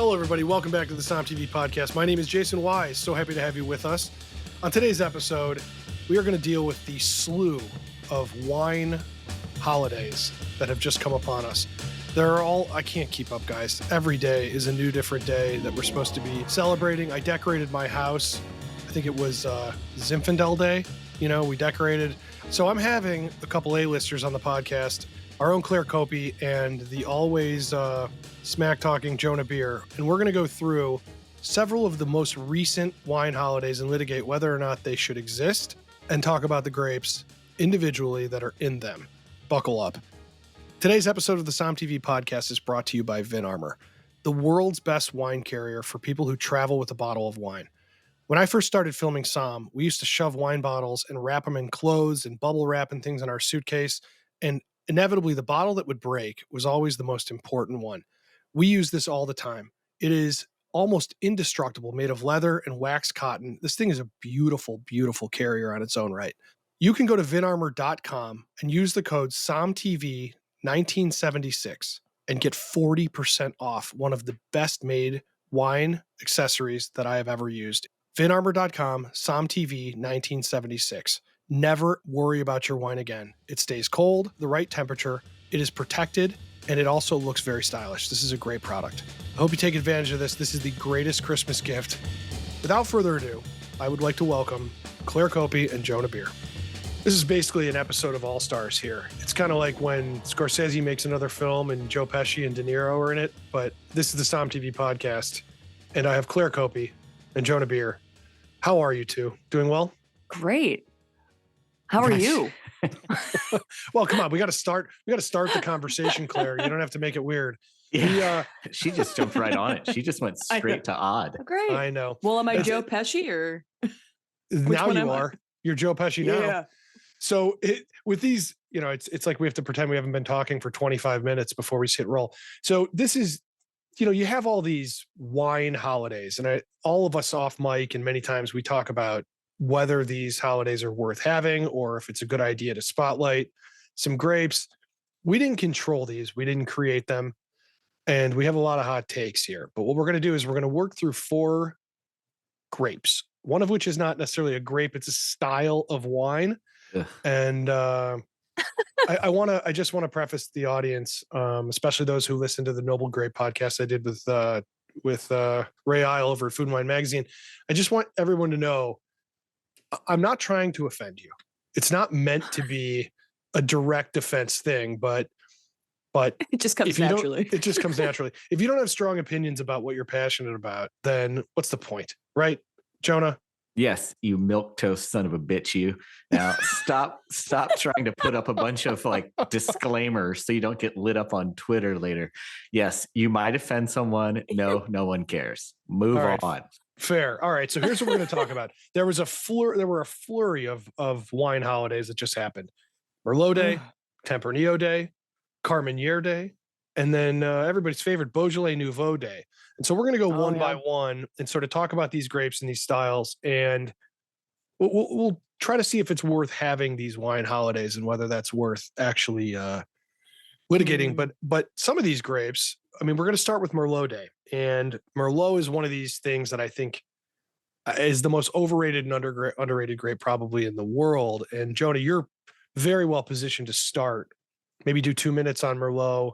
Hello, everybody. Welcome back to the SOMM TV podcast. My name is Jason Wise. So happy to have you with us. On today's episode, we are going to deal with the slew of wine holidays that have just come upon us. I can't keep up, guys. Every day is a new different day that we're supposed to be celebrating. I decorated my house. I think it was Zinfandel Day. We decorated. So I'm having a couple A-listers on the podcast, our own Claire Coppi and the always smack-talking Jonah Beer. And we're going to go through several of the most recent wine holidays and litigate whether or not they should exist and talk about the grapes individually that are in them. Buckle up. Today's episode of the SOMM TV podcast is brought to you by VinArmor, the world's best wine carrier for people who travel with a bottle of wine. When I first started filming SOMM, we used to shove wine bottles and wrap them in clothes and bubble wrap and things in our suitcase. And inevitably, the bottle that would break was always the most important one. We use this all the time. It is almost indestructible, made of leather and waxed cotton. This thing is a beautiful, beautiful carrier on its own right. You can go to vinarmor.com and use the code SOMMTV 1976 and get 40% off one of the best made wine accessories that I have ever used. vinarmor.com, SOMMTV 1976. Never worry about your wine again. It stays cold, the right temperature, it is protected, and it also looks very stylish. This is a great product. I hope you take advantage of this. This is the greatest Christmas gift. Without further ado, I would like to welcome Claire Coppi and Jonah Beer. This is basically an episode of All Stars here. It's kind of like when Scorsese makes another film and Joe Pesci and De Niro are in it, but this is the SOMM TV podcast, and I have Claire Coppi and Jonah Beer. How are you two? Doing well? Great. How are you? Well, come on. We got to start the conversation, Claire. You don't have to make it weird. Yeah. She just jumped right on it. She just went straight to odd. Oh, great. I know. Well, am I Joe Pesci or? Now you are. You're Joe Pesci now. Yeah. So with these, it's like we have to pretend we haven't been talking for 25 minutes before we hit roll. So this is, you have all these wine holidays, and all of us off mic, and many times we talk about whether these holidays are worth having or if it's a good idea to spotlight some grapes. We didn't control these. We didn't create them. And we have a lot of hot takes here. But what we're going to do is we're going to work through 4 grapes, one of which is not necessarily a grape. It's a style of wine. Ugh. And I just want to preface the audience, especially those who listen to the Noble Grape podcast I did with Ray Isle over at Food and Wine Magazine. I just want everyone to know I'm not trying to offend you. It's not meant to be a direct defense thing, but it just comes naturally. It just comes naturally. If you don't have strong opinions about what you're passionate about, then what's the point, right, Jonah? Yes, you milquetoast son of a bitch, you. Now stop trying to put up a bunch of disclaimers so you don't get lit up on Twitter later. Yes, you might offend someone. No one cares. Move on. Fair. All right. So here's what we're going to talk about. There were a flurry of wine holidays that just happened. Merlot Day, Tempranillo Day, Carménère Day, and then everybody's favorite Beaujolais Nouveau Day. And so we're going to go one by one and sort of talk about these grapes and these styles. And we'll try to see if it's worth having these wine holidays and whether that's worth actually litigating. But some of these grapes, we're going to start with Merlot Day. And Merlot is one of these things that I think is the most overrated and underrated grape probably in the world. And Jonah, you're very well positioned to start. Maybe do 2 minutes on Merlot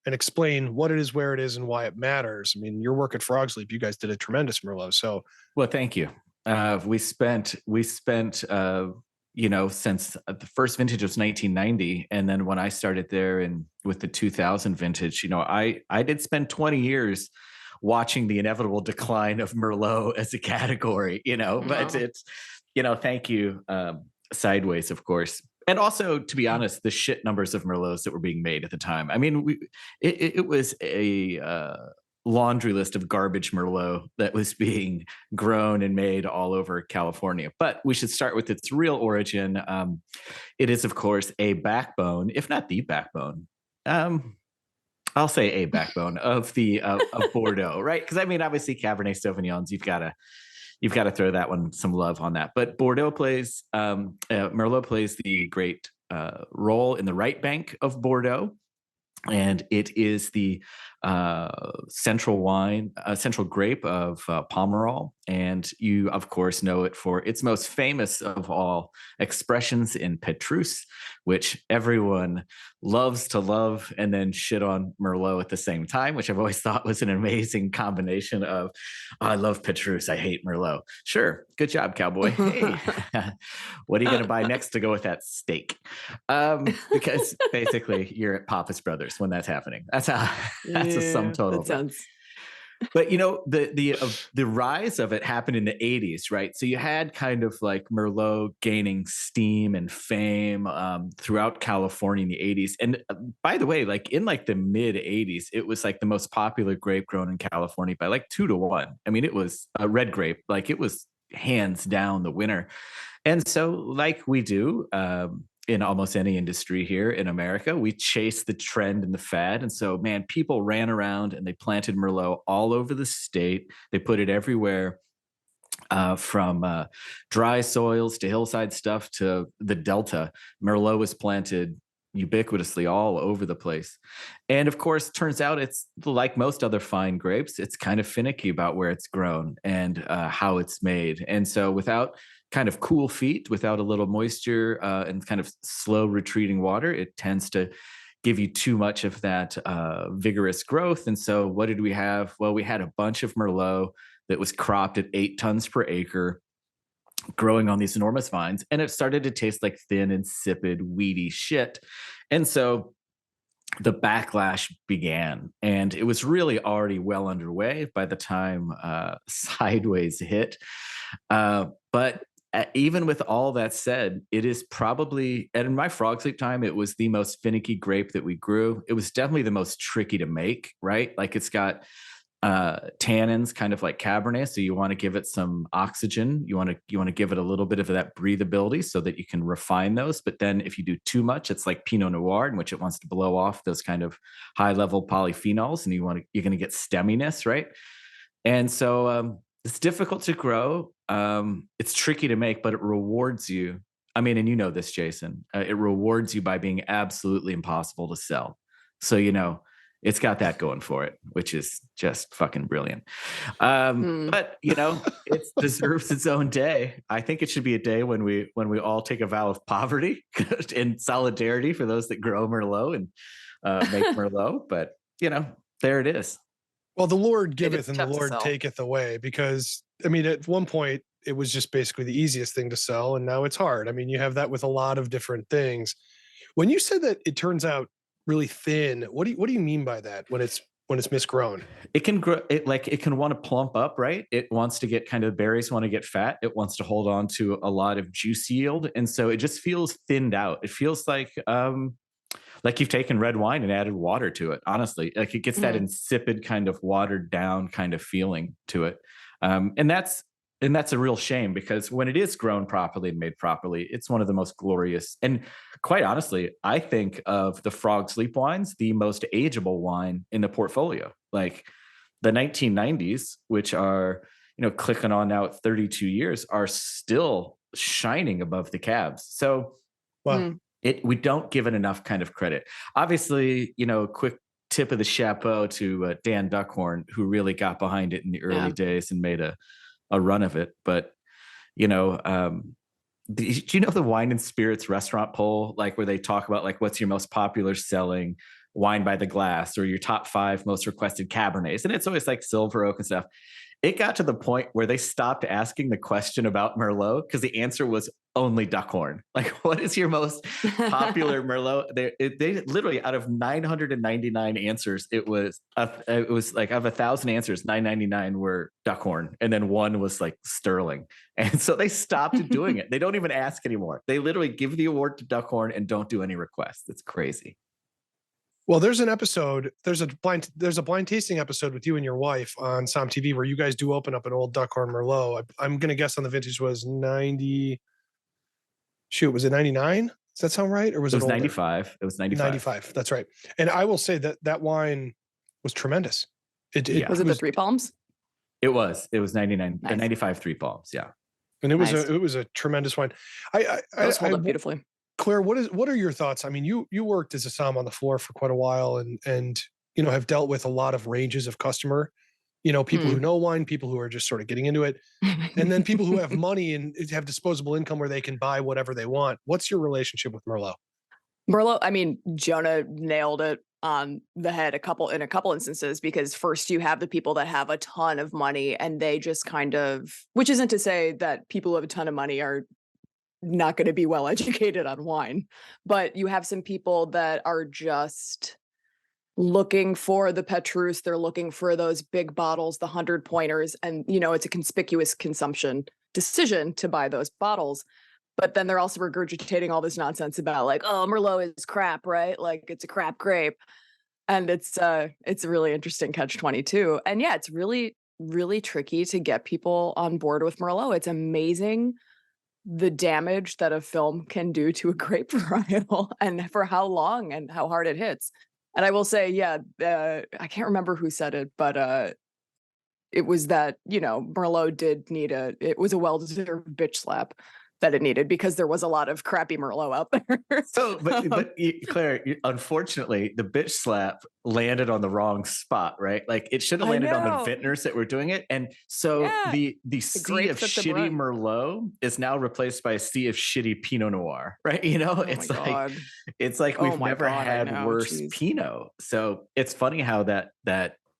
and explain what it is, where it is, and why it matters. Your work at Frog's Leap, you guys did a tremendous Merlot. So, well, thank you. We spent since the first vintage was 1990, and then when I started there and with the 2000 vintage, I did spend 20 years watching the inevitable decline of Merlot as a category. But it's thank you, sideways, of course. And also, to be honest, the shit numbers of Merlots that were being made at the time. It was a laundry list of garbage Merlot that was being grown and made all over California. But we should start with its real origin. It is, of course, a backbone, if not the backbone. I'll say a backbone of Bordeaux, right? Because obviously Cabernet Sauvignons, you've got to throw that one some love on that. But Merlot plays the great role in the right bank of Bordeaux. And it is the central grape of Pomerol. And you, of course, know it for its most famous of all expressions in Petrus, which everyone loves to love and then shit on Merlot at the same time, which I've always thought was an amazing combination of, oh, I love Petrus, I hate Merlot. Sure, good job, cowboy. Hey, what are you going to buy next to go with that steak? Because basically you're at Pappas Brothers when that's happening. That's a sum total. That sounds. But the rise of it happened in the 80s, right? So you had kind of like Merlot gaining steam and fame throughout California in the 80s. And by the way, like in like the mid 80s, it was like the most popular grape grown in California by like 2-1. I mean, it was a red grape, like it was hands down the winner. And so, like we do in almost any industry here in America, we chase the trend and the fad. And so, man, people ran around and they planted Merlot all over the state. They put it everywhere, from dry soils to hillside stuff to the Delta. Merlot was planted ubiquitously all over the place. And of course, turns out it's like most other fine grapes, it's kind of finicky about where it's grown and how it's made. And so without kind of cool feet, without a little moisture and kind of slow retreating water, it tends to give you too much of that vigorous growth. And so what did we have? Well, we had a bunch of Merlot that was cropped at 8 tons per acre, growing on these enormous vines, and it started to taste like thin, insipid, weedy shit. And so the backlash began, and it was really already well underway by the time Sideways hit. But even with all that said, it is probably, and in my frog sleep time, it was the most finicky grape that we grew. It was definitely the most tricky to make, right? Like it's got tannins, kind of like Cabernet. So you want to give it some oxygen. You want to give it a little bit of that breathability so that you can refine those. But then if you do too much, it's like Pinot Noir, in which it wants to blow off those kind of high level polyphenols, and you're going to get stemminess, right? And so it's difficult to grow. It's tricky to make, but it rewards you. I mean, and you know this, Jason, it rewards you by being absolutely impossible to sell. So, it's got that going for it, which is just fucking brilliant. But it deserves its own day. I think it should be a day when we all take a vow of poverty in solidarity for those that grow Merlot and make Merlot. But there it is. Well, the Lord giveth and the Lord taketh away, because I mean, at one point it was just basically the easiest thing to sell, and now it's hard. I mean, you have that with a lot of different things. When you said that it turns out really thin, what do you mean by that when it's misgrown? It can grow, it can want to plump up, right? It wants to get kind of, berries want to get fat. It wants to hold on to a lot of juice yield. And so it just feels thinned out. It feels like you've taken red wine and added water to it. Honestly, like it gets that insipid kind of watered down kind of feeling to it. And that's a real shame, because when it is grown properly and made properly, it's one of the most glorious. And quite honestly, I think of the Frog Sleep wines, the most ageable wine in the portfolio. Like the 1990s, which are, clicking on now at 32 years, are still shining above the cabs. So we don't give it enough kind of credit. Obviously, quick tip of the chapeau to Dan Duckhorn, who really got behind it in the early days and made a run of it. But do you know the Wine and Spirits restaurant poll, like where they talk about like what's your most popular selling wine by the glass, or your top 5 most requested Cabernets, and it's always like Silver Oak and stuff. It got to the point where they stopped asking the question about Merlot because the answer was only Duckhorn. Like, what is your most popular Merlot? They literally, out of 999 answers, it was like, of 1,000 answers, 999 were Duckhorn, and then 1 was like Sterling. And so they stopped doing it. They don't even ask anymore. They literally give the award to Duckhorn and don't do any requests. It's crazy. Well, there's an episode, there's a blind tasting episode with you and your wife on SOMM TV where you guys do open up an old Duckhorn Merlot. I'm going to guess on the vintage was 90. Shoot, was it 99? Does that sound right? Or was it 95? It was 95. 95. That's right. And I will say that wine was tremendous. Was it the 3 Palms? It was 99, Nice. 95 3 Palms. Yeah. And it was a tremendous wine. It was held up beautifully. Claire, what are your thoughts? I mean, you worked as a somm on the floor for quite a while, and have dealt with a lot of ranges of customer, people who know wine, people who are just sort of getting into it, and then people who have money and have disposable income where they can buy whatever they want. What's your relationship with Merlot? Merlot, I mean, Jonah nailed it on the head in a couple instances, because first you have the people that have a ton of money and they just kind of, which isn't to say that people who have a ton of money are not going to be well educated on wine, but you have some people that are just looking for the Petrus. They're looking for those big bottles, the 100-pointers, and it's a conspicuous consumption decision to buy those bottles. But then they're also regurgitating all this nonsense about like, oh, Merlot is crap, right? Like it's a crap grape. And it's a really interesting catch-22. And yeah, it's really, really tricky to get people on board with Merlot. It's amazing the damage that a film can do to a grape varietal and for how long and how hard it hits. And I will say, yeah, I can't remember who said it, but it was that, Merlot did need it was a well-deserved bitch slap that it needed, because there was a lot of crappy Merlot out there. So, but Claire, unfortunately, the bitch slap landed on the wrong spot, right? Like it should have landed on the vintners that were doing it. And so the sea of shitty Merlot is now replaced by a sea of shitty Pinot Noir, right? It's like we've never had worse Pinot. So it's funny how that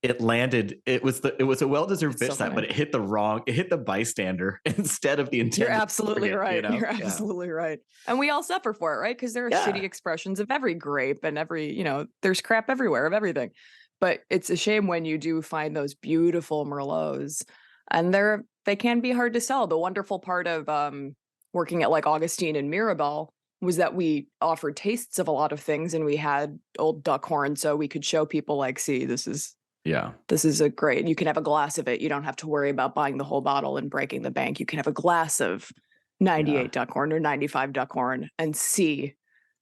it landed. It was a well-deserved bitch slap, but it hit the bystander instead of the intended. You're absolutely right. You're absolutely right. And we all suffer for it, right? Because there are shitty expressions of every grape and every, there's crap everywhere of everything. But it's a shame when you do find those beautiful Merlots, and they can be hard to sell. The wonderful part of working at like Augustine and Mirabel was that we offered tastes of a lot of things, and we had old Duckhorn, so we could show people like, see, this is a great, you can have a glass of it. You don't have to worry about buying the whole bottle and breaking the bank. You can have a glass of 98 Duckhorn or 95 Duckhorn and see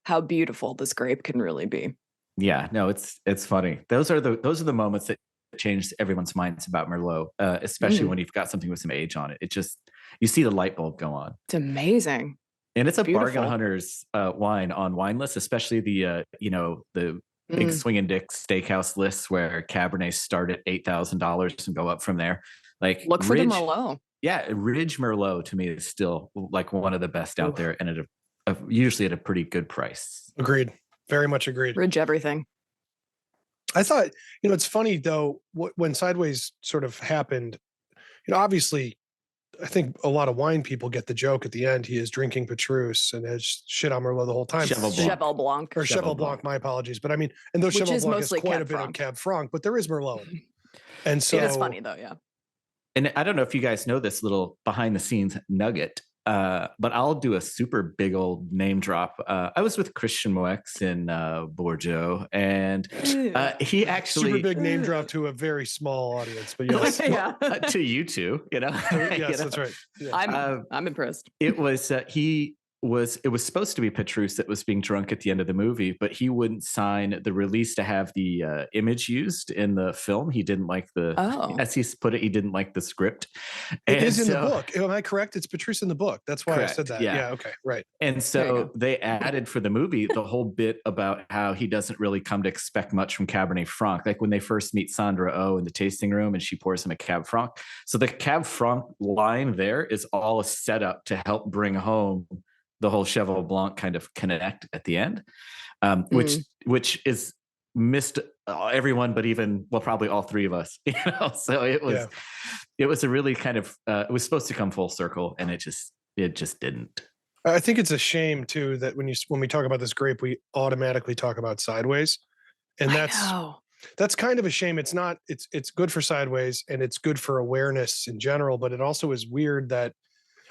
how beautiful this grape can really be. Yeah, no, it's funny. Those are the moments that change everyone's minds about Merlot, especially when you've got something with some age on it. It just, you see the light bulb go on. It's amazing. And it's a bargain hunter's wine on wine lists, especially the big swinging dick steakhouse lists where Cabernets start at $8,000 and go up from there. Like look for the Merlot. Yeah, Ridge Merlot to me is still like one of the best out there, and usually at a pretty good price. Agreed. Very much agreed. Ridge everything. I thought, it's funny though, when Sideways sort of happened, obviously I think a lot of wine people get the joke at the end. He is drinking Petrus and has shit on Merlot the whole time. Cheval Blanc. Or Cheval Blanc, my apologies. But I mean, and though Cheval Blanc is quite a bit of Cab Franc, but there is Merlot. And so it is funny though, yeah. And I don't know if you guys know this little behind the scenes nugget, but I'll do a super big old name drop. I was with Christian Moex in Bordeaux, and he actually super big name drop to a very small audience, but yes, to you two, yes, that's right. Yeah. I'm impressed. It was supposed to be Petrus that was being drunk at the end of the movie, but he wouldn't sign the release to have the image used in the film. He didn't like as he put it, he didn't like the script. It is in the book. Am I correct? It's Petrus in the book. That's why I said that. Yeah. Okay. Right. And so they added for the movie the whole bit about how he doesn't really come to expect much from Cabernet Franc. Like when they first meet Sandra Oh in the tasting room and she pours him a Cab Franc. So the Cab Franc line there is all a setup to help bring home the whole Cheval Blanc kind of connect at the end, which is missed everyone, but probably all three of us. So it was a really kind of it was supposed to come full circle, and it just didn't. I think it's a shame too that when we talk about this grape, we automatically talk about Sideways, and that's kind of a shame. It's not. It's good for Sideways, and it's good for awareness in general, but it also is weird that.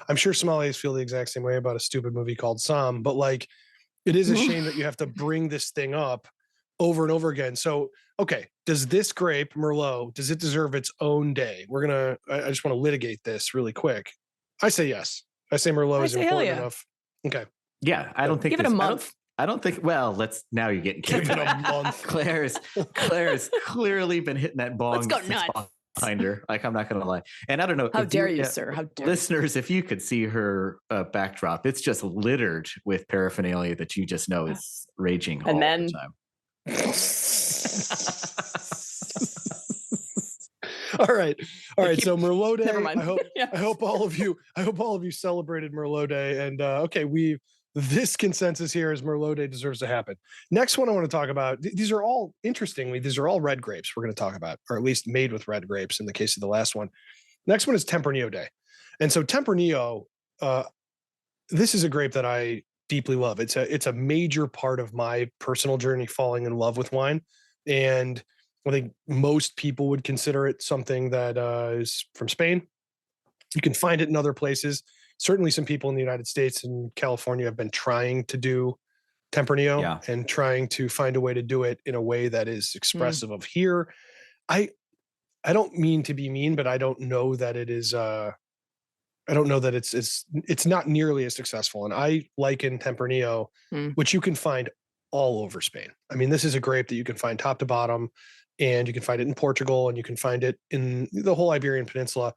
I'm sure sommeliers feel the exact same way about a stupid movie called SOMM, but like, it is a shame that you have to bring this thing up over and over again. So, okay, does this grape, Merlot, does it deserve its own day? I just want to litigate this really quick. I say yes. I say Merlot is important enough. Okay. Yeah, I don't think give it a month. I don't think. Well, now you're getting give it a month. Claire's clearly been hitting that bong. Let's go nuts. Behind her, like I'm not gonna lie, and I don't know. How dare you, sir? How dare listeners, if you could see her backdrop, it's just littered with paraphernalia that you just know is raging all the time. All right. So Merlot Day. Never mind. I hope all of you celebrated Merlot Day. And okay, this consensus here is Merlot Day deserves to happen. Next one I want to talk about. These are all red grapes we're going to talk about, or at least made with red grapes in the case of the last one. Next one is Tempranillo Day. And so Tempranillo, this is a grape that I deeply love. It's a major part of my personal journey falling in love with wine. And I think most people would consider it something that is from Spain. You can find it in other places. Certainly some people in the United States and California have been trying to do Tempranillo and trying to find a way to do it in a way that is expressive of here. I don't mean to be mean, but I don't know that it is I don't know that it's not nearly as successful. And I liken Tempranillo, which you can find all over Spain. I mean, this is a grape that you can find top to bottom, and you can find it in Portugal, and you can find it in the whole Iberian Peninsula.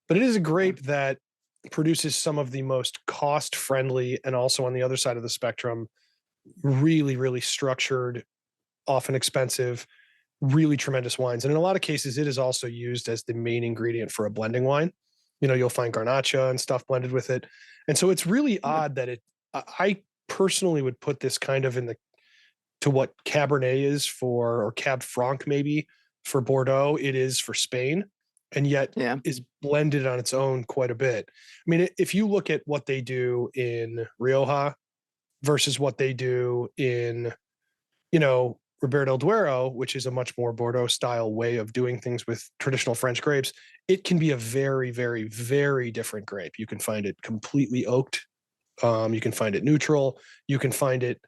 But it is a grape that produces some of the most cost-friendly, and also on the other side of the spectrum, really, really structured, often expensive, really tremendous wines. And in a lot of cases, it is also used as the main ingredient for a blending wine. You know, you'll find Garnacha and stuff blended with it. And so it's really odd that I personally would put this kind of to what Cabernet is or Cab Franc maybe for Bordeaux, it is for Spain, and yet is blended on its own quite a bit. I mean, if you look at what they do in Rioja versus what they do in, Ribera del Duero, which is a much more Bordeaux style way of doing things with traditional French grapes, it can be a very, very, very different grape. You can find it completely oaked. You can find it neutral. You can find it,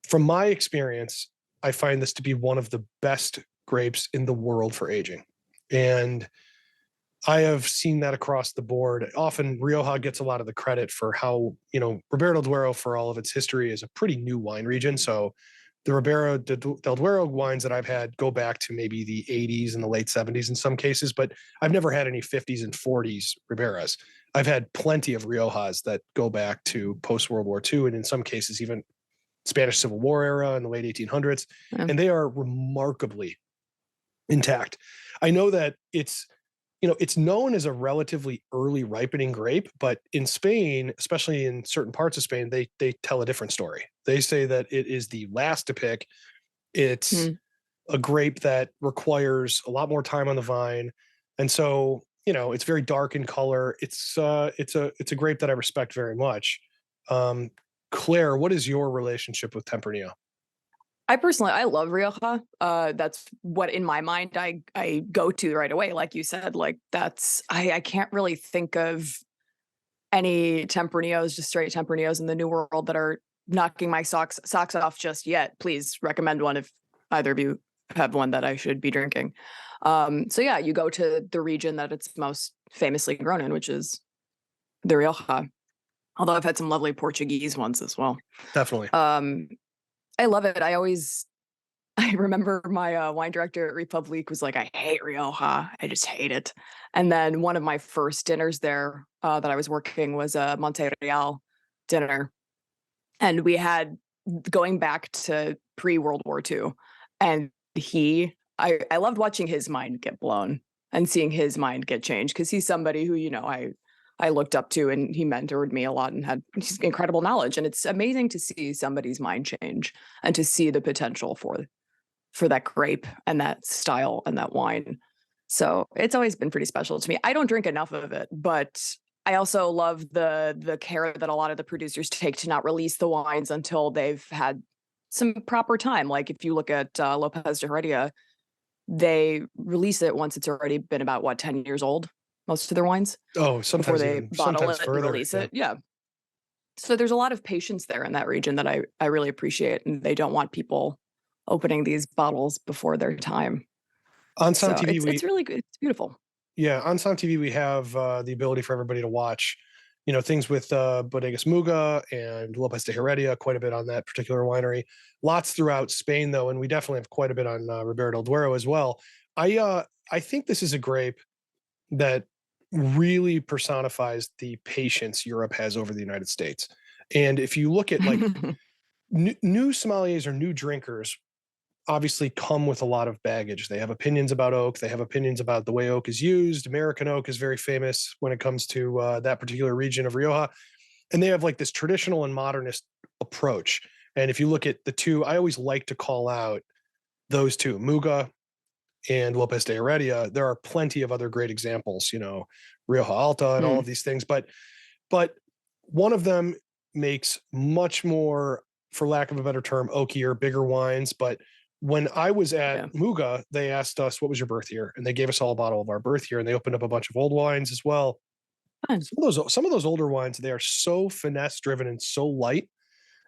from my experience, I find this to be one of the best grapes in the world for aging. And I have seen that across the board. Often Rioja gets a lot of the credit for how, Ribera del Duero, for all of its history, is a pretty new wine region. So the Ribera del Duero wines that I've had go back to maybe the 80s and the late 70s in some cases, but I've never had any 50s and 40s Riberas. I've had plenty of Riojas that go back to post-World War II, and in some cases even Spanish Civil War era in the late 1800s, and they are remarkably intact. I know that it's known as a relatively early ripening grape, but in Spain, especially in certain parts of Spain, they tell a different story. They say that it is the last to pick. It's a grape that requires a lot more time on the vine. And so, it's very dark in color. It's a grape that I respect very much. Claire, what is your relationship with Tempranillo? I love Rioja. That's what in my mind I go to right away. Like you said, I can't really think of any Tempranillos, just straight Tempranillos in the New World that are knocking my socks off just yet. Please recommend one if either of you have one that I should be drinking. So yeah, you go to the region that it's most famously grown in, which is the Rioja. Although I've had some lovely Portuguese ones as well. Definitely. I love it. I remember my wine director at Republique was like, I hate Rioja. I just hate it. And then one of my first dinners there that I was working was a Monte Real dinner. And we had, going back to pre-World War II, and I loved watching his mind get blown and seeing his mind get changed, because he's somebody who, I looked up to, and he mentored me a lot and had incredible knowledge. And it's amazing to see somebody's mind change and to see the potential for that grape and that style and that wine. So it's always been pretty special to me. I don't drink enough of it, but I also love the care that a lot of the producers take to not release the wines until they've had some proper time. Like if you look at Lopez de Heredia, they release it once it's already been about 10 years old. Most of their wines. Oh, sometimes before they bottle it and release it. Yeah. So there's a lot of patience there in that region that I really appreciate, and they don't want people opening these bottles before their time. On SOMM TV, it's really good. It's beautiful. Yeah, on SOMM TV, we have the ability for everybody to watch, things with Bodegas Muga and Lopez de Heredia, quite a bit on that particular winery. Lots throughout Spain, though, and we definitely have quite a bit on Ribera del Duero as well. I think this is a grape that really personifies the patience Europe has over the United States. And if you look at new sommeliers or new drinkers, obviously come with a lot of baggage. They have opinions about oak. They have opinions about the way oak is used. American oak is very famous when it comes to that particular region of Rioja. And they have like this traditional and modernist approach. And if you look at the two, I always like to call out those two, Muga and Lopez de Heredia. There are plenty of other great examples, you know, Rioja Alta and all of these things. But one of them makes much more, for lack of a better term, oakier, bigger wines. But when I was at Muga, they asked us, what was your birth year? And they gave us all a bottle of our birth year, and they opened up a bunch of old wines as well. Fun. Some of those older wines, they are so finesse driven and so light.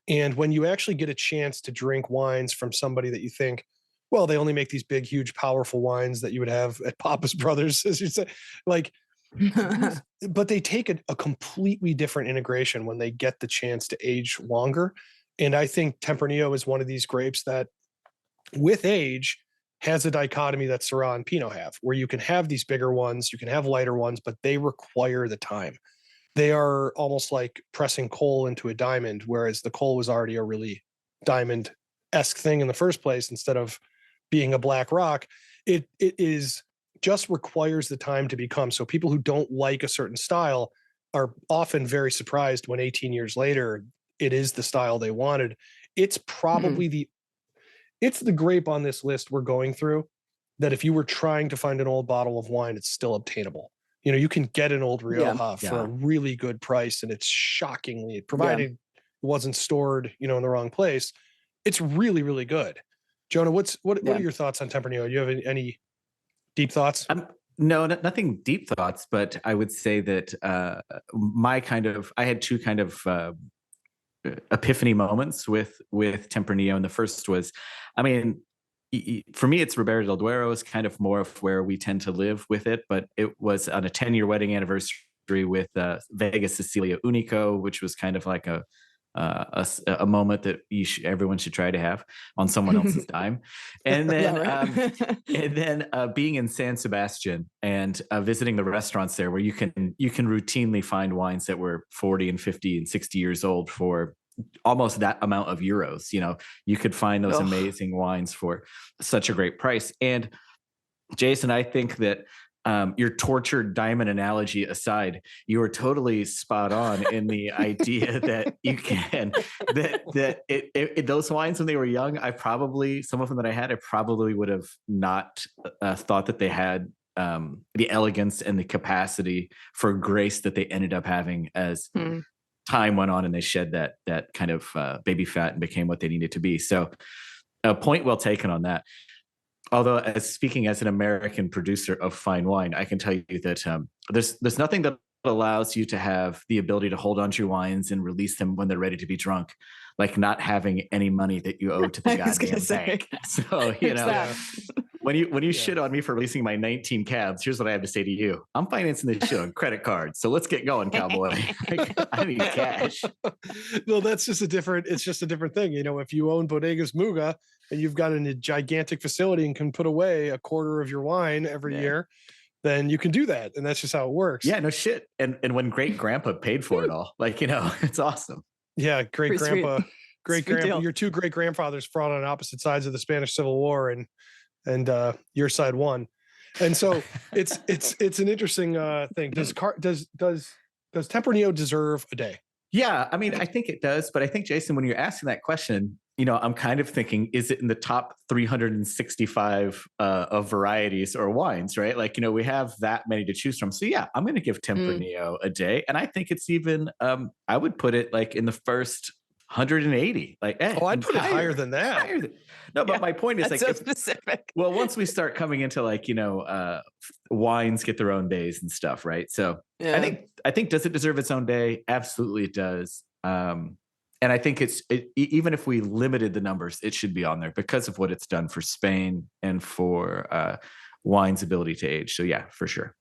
And when you actually get a chance to drink wines from somebody that you think, well, they only make these big, huge, powerful wines that you would have at Papa's Brothers, as you say, like, but they take a completely different integration when they get the chance to age longer. And I think Tempranillo is one of these grapes that, with age, has a dichotomy that Syrah and Pinot have, where you can have these bigger ones, you can have lighter ones, but they require the time. They are almost like pressing coal into a diamond, whereas the coal was already a really diamond-esque thing in the first place, instead of being a black rock. It is just requires the time to become. So people who don't like a certain style are often very surprised when 18 years later, it is the style they wanted. It's probably it's the grape on this list we're going through that if you were trying to find an old bottle of wine, it's still obtainable. You know, you can get an old Rioja for a really good price, and it's shockingly, provided it wasn't stored, you know, in the wrong place, it's really, really good. Jonah, what are your thoughts on Tempranillo? Do you have any deep thoughts? No, nothing deep thoughts, but I would say that I had two kind of epiphany moments with Tempranillo. And the first was, I mean, for me, it's Ribera del Duero is kind of more of where we tend to live with it, but it was on a 10-year wedding anniversary with Vega Sicilia Unico, which was kind of like a moment that everyone should try to have on someone else's dime. And then being in San Sebastian and visiting the restaurants there, where you can routinely find wines that were 40 and 50 and 60 years old for almost that amount of euros. You know, you could find those amazing wines for such a great price. And Jason, I think that your tortured diamond analogy aside, you are totally spot on in the idea that you can those wines when they were young, some of them that I had, I probably would have not thought that they had the elegance and the capacity for grace that they ended up having as time went on and they shed that kind of baby fat and became what they needed to be. So a point well taken on that. Although, speaking as an American producer of fine wine, I can tell you that there's nothing that allows you to have the ability to hold on to your wines and release them when they're ready to be drunk, like not having any money that you owe to the goddamn bank. So, you know, when you shit on me for releasing my 19 cabs, here's what I have to say to you. I'm financing this shit on credit card. So let's get going, cowboy. I need cash. No, it's just a different thing. You know, if you own Bodegas Muga and you've got a gigantic facility and can put away a quarter of your wine every year, then you can do that. And that's just how it works. Yeah, no shit. And when great grandpa paid for it all, like, you know, it's awesome. Yeah. Great grandpa, your two great grandfathers fought on opposite sides of the Spanish Civil War, and your side won. And so it's an interesting thing. Does Tempranillo deserve a day? Yeah, I mean, I think it does, but I think, Jason, when you're asking that question, you know, I'm kind of thinking, is it in the top 365 of varieties or wines, right? Like, you know, we have that many to choose from. So yeah, I'm going to give Tempranillo a day. And I think it's even, I would put it like in the first 180. Like, I'd put it higher than that. But my point is, like, so specific. Well, once we start coming into, like, you know, wines get their own days and stuff, right? So I think does it deserve its own day? Absolutely, it does. And I think even if we limited the numbers, it should be on there because of what it's done for Spain and for wine's ability to age. So yeah, for sure.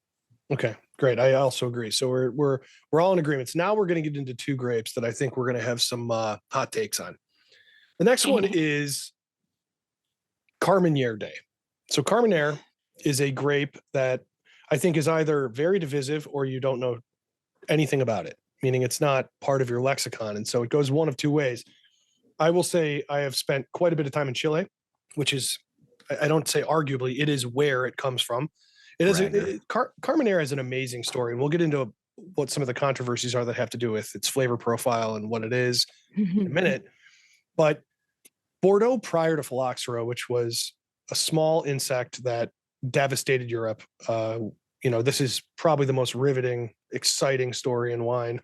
Okay, great. I also agree. So we're all in agreement. Now we're going to get into two grapes that I think we're going to have some hot takes on. The next one is Carménère Day. So Carménère is a grape that I think is either very divisive or you don't know anything about it, meaning it's not part of your lexicon. And so it goes one of two ways. I will say I have spent quite a bit of time in Chile, which is, I don't say arguably, it is where it comes from. It is Carmenère is an amazing story, and we'll get into what some of the controversies are that have to do with its flavor profile and what it is in a minute. But Bordeaux prior to phylloxera, which was a small insect that devastated Europe, this is probably the most riveting, exciting story in wine.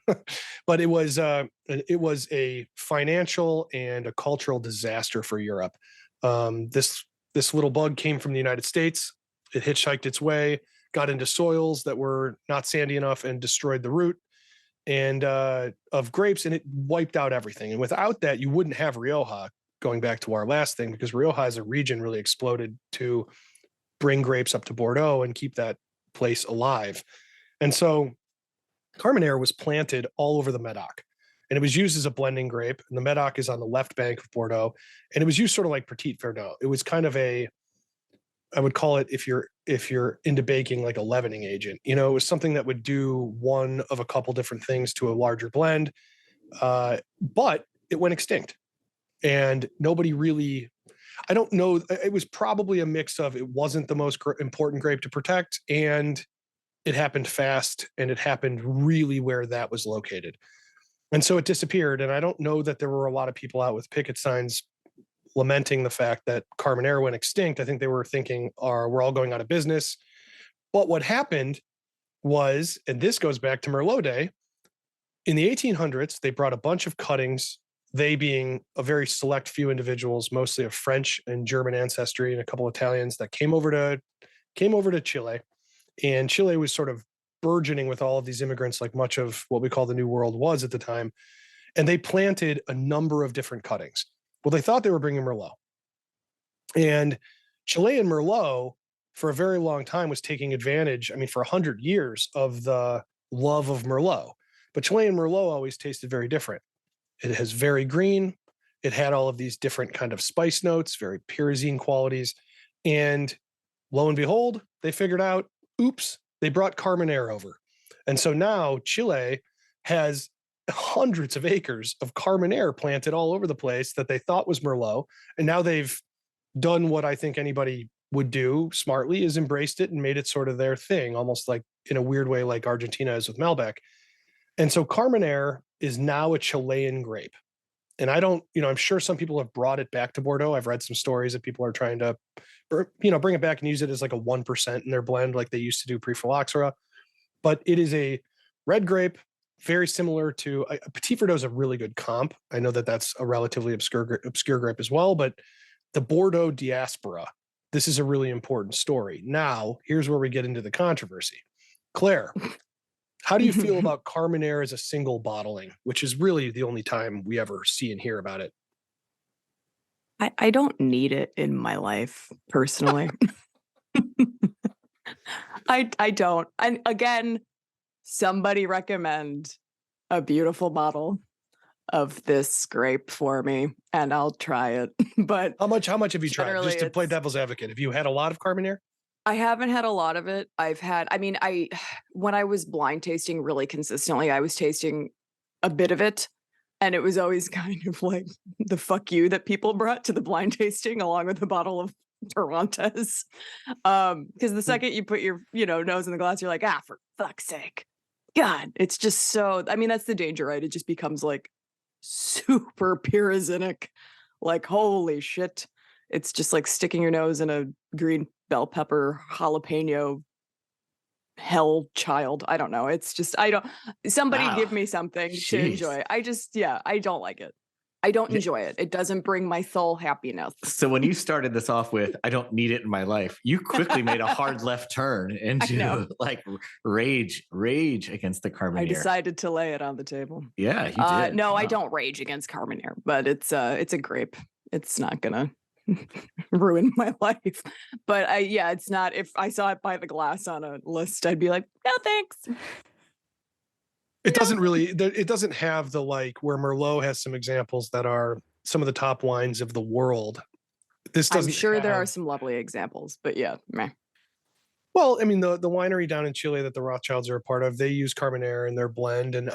But it was a financial and a cultural disaster for Europe. This little bug came from the United States. It hitchhiked its way, got into soils that were not sandy enough, and destroyed the root and of grapes, and it wiped out everything. And without that, you wouldn't have Rioja. Going back to our last thing, because Rioja as a region really exploded to bring grapes up to Bordeaux and keep that place alive. And so Carmenère was planted all over the Medoc, and it was used as a blending grape. And the Medoc is on the left bank of Bordeaux, and it was used sort of like Petit Verdot. It was kind of I would call it, if you're into baking, like a leavening agent. It was something that would do one of a couple different things to a larger blend, but it went extinct. And nobody really, I don't know, it was probably a mix of, it wasn't the most important grape to protect, and it happened fast, and it happened really where that was located. And so it disappeared. And I don't know that there were a lot of people out with picket signs lamenting the fact that Carmenère went extinct. I think they were thinking, we're all going out of business. But what happened was, and this goes back to Merlot Day, in the 1800s, they brought a bunch of cuttings, they being a very select few individuals, mostly of French and German ancestry, and a couple Italians that came over to Chile. And Chile was sort of burgeoning with all of these immigrants, like much of what we call the New World was at the time. And they planted a number of different cuttings. Well, they thought they were bringing Merlot. And Chilean Merlot, for a very long time, was taking advantage, for 100 years, of the love of Merlot. But Chilean Merlot always tasted very different. It has very green. It had all of these different kind of spice notes, very pyrazine qualities. And lo and behold, they figured out, oops, they brought Carmenère over. And so now Chile has hundreds of acres of Carmenère planted all over the place that they thought was Merlot. And now they've done what I think anybody would do smartly, is embraced it and made it sort of their thing, almost like in a weird way, like Argentina is with Malbec. And so Carmenère is now a Chilean grape. And I don't, I'm sure some people have brought it back to Bordeaux. I've read some stories that people are trying to, bring it back and use it as like a 1% in their blend, like they used to do pre-phylloxera. But it is a red grape, very similar to Petit Verdot is a really good comp. I know that that's a relatively obscure grape as well, but the Bordeaux diaspora, this is a really important story. Now, here's where we get into the controversy. Claire, how do you feel about Carmenère as a single bottling, which is really the only time we ever see and hear about it? I don't need it in my life, personally. I don't. And again, somebody recommend a beautiful bottle of this grape for me, and I'll try it. But how much have you tried? Just to play devil's advocate, have you had a lot of Carmenère? I haven't had a lot of it. When I was blind tasting really consistently, I was tasting a bit of it. And it was always kind of like the fuck you that people brought to the blind tasting along with a bottle of Torrontés. Because the second you put your, nose in the glass, you're like, for fuck's sake. God, it's just so, that's the danger, right? It just becomes like super pyrazinic. Like, holy shit. It's just like sticking your nose in a green bell pepper jalapeno hell child. I don't know. It's just, somebody give me something to enjoy. I don't like it. I don't enjoy it. It doesn't bring my soul happiness. So when you started this off with, I don't need it in my life, you quickly made a hard left turn into like rage against the Carmenère. I decided to lay it on the table. Yeah, you did. No, wow. I don't rage against Carmenère, but it's a grape. It's not gonna ruin my life. But it's not. If I saw it by the glass on a list, I'd be like, no, thanks. It doesn't really, it doesn't have the, like, where Merlot has some examples that are some of the top wines of the world. This doesn't. I'm sure there are some lovely examples, but yeah, meh. Well, the winery down in Chile that the Rothschilds are a part of, they use Carmenère in their blend. And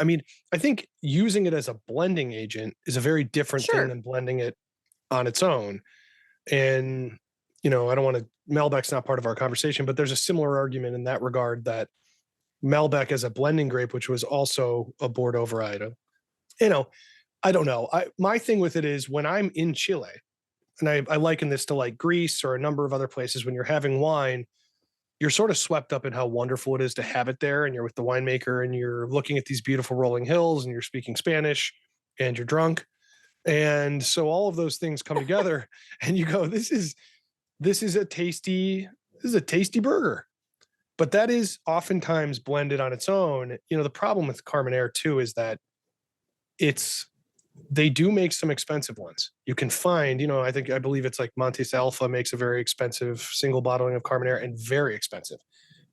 I think using it as a blending agent is a very different thing than blending it on its own. And, I don't want to, Malbec's not part of our conversation, but there's a similar argument in that regard that Malbec as a blending grape, which was also a Bordeaux variety, I don't know. My thing with it is when I'm in Chile, and I liken this to like Greece or a number of other places, when you're having wine, you're sort of swept up in how wonderful it is to have it there. And you're with the winemaker and you're looking at these beautiful rolling hills and you're speaking Spanish and you're drunk. And so all of those things come together and you go, this is a tasty burger. But that is oftentimes blended on its own. The problem with Carmenère too is that they do make some expensive ones. You can find, I believe it's like Montes Alpha makes a very expensive single bottling of Carmenère, and very expensive.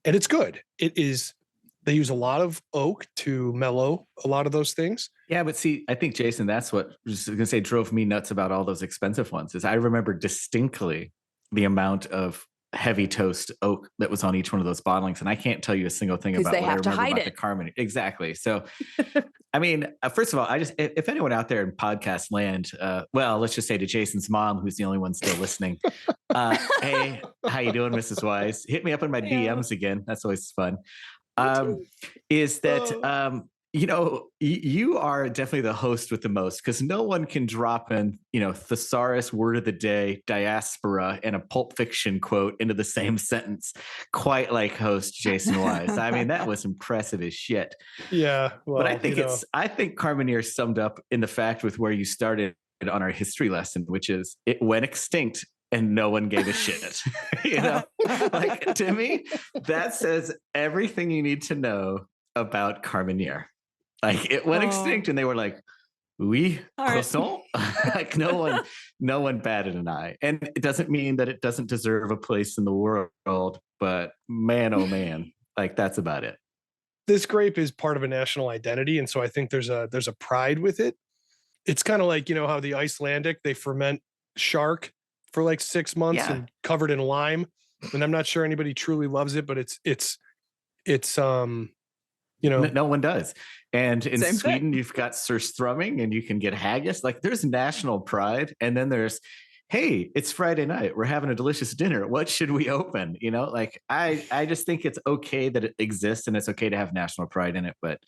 And it's good. They use a lot of oak to mellow a lot of those things. Yeah, but see, I think, Jason, that's what I was going to say drove me nuts about all those expensive ones, is I remember distinctly the amount of heavy toast oak that was on each one of those bottlings. And I can't tell you a single thing about what I remember about the Carmen. Exactly. So, I mean, first of all, if anyone out there in podcast land, well, let's just say to Jason's mom, who's the only one still listening. Hey, how you doing, Mrs. Wise? Hit me up in my DMs again. That's always fun. Is that, you are definitely the host with the most, because no one can drop in, thesaurus, word of the day, diaspora, and a Pulp Fiction quote into the same sentence quite like host Jason Wise. I mean, that was impressive as shit. Yeah. Well, but I think Carmenère summed up in the fact with where you started on our history lesson, which is it went extinct and no one gave a shit. Like, to me, that says everything you need to know about Carmenère. Like, it went extinct and they were like, oui, croissant. Like, no one batted an eye. And it doesn't mean that it doesn't deserve a place in the world, but man, oh man, like, that's about it. This grape is part of a national identity. And so I think there's a pride with it. It's kind of like, how the Icelandic, they ferment shark for like 6 months and covered in lime. And I'm not sure anybody truly loves it, but it's no one does. And in Same Sweden, thing. you've got surströmming and you can get haggis. Like, there's national pride. And then there's, hey, it's Friday night. We're having a delicious dinner. What should we open? Like, I just think it's okay that it exists and it's okay to have national pride in it, but